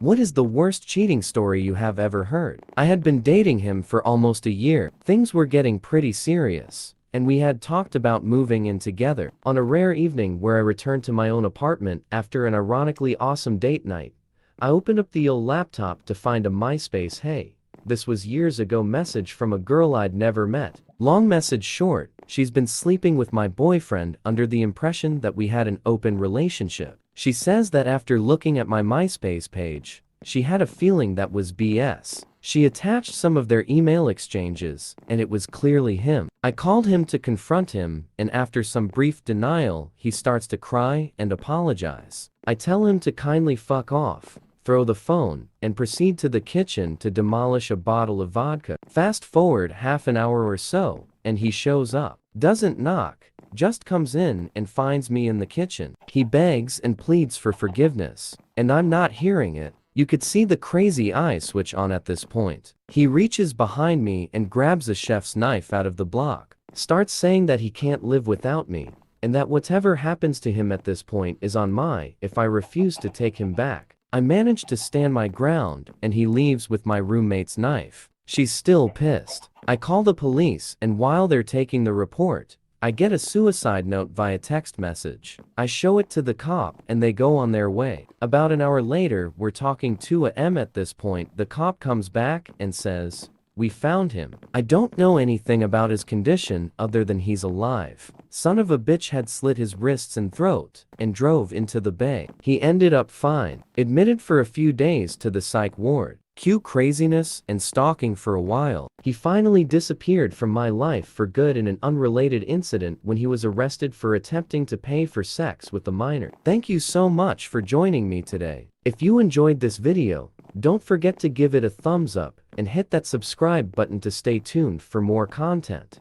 What is the worst cheating story you have ever heard? I had been dating him for almost a year. Things were getting pretty serious, and we had talked about moving in together. On a rare evening where I returned to my own apartment after an ironically awesome date night, I opened up the old laptop to find a Myspace "Hey, this was years ago" message from a girl I'd never met. Long message short, she's been sleeping with my boyfriend under the impression that we had an open relationship. She says that after looking at my Myspace page, she had a feeling that was BS. She attached some of their email exchanges, and it was clearly him. I called him to confront him, and after some brief denial, he starts to cry and apologize. I tell him to kindly fuck off, throw the phone, and proceed to the kitchen to demolish a bottle of vodka. Fast forward half an hour or so, and he shows up. Doesn't knock, just comes in and finds me in the kitchen. He begs and pleads for forgiveness, and I'm not hearing it. You could see the crazy eye switch on at this point. He reaches behind me and grabs a chef's knife out of the block, starts saying that he can't live without me, and that whatever happens to him at this point is on me if I refuse to take him back. I manage to stand my ground, and he leaves with my roommate's knife. She's still pissed. I call the police, and while they're taking the report, I get a suicide note via text message. I show it to the cop and they go on their way. About an hour later, we're talking 2 a.m. at this point. The cop comes back and says, "We found him." I don't know anything about his condition other than he's alive. Son of a bitch had slit his wrists and throat and drove into the bay. He ended up fine, admitted for a few days to the psych ward. Cue craziness and stalking for a while. He finally disappeared from my life for good in an unrelated incident when he was arrested for attempting to pay for sex with a minor. Thank you so much for joining me today. If you enjoyed this video, don't forget to give it a thumbs up and hit that subscribe button to stay tuned for more content.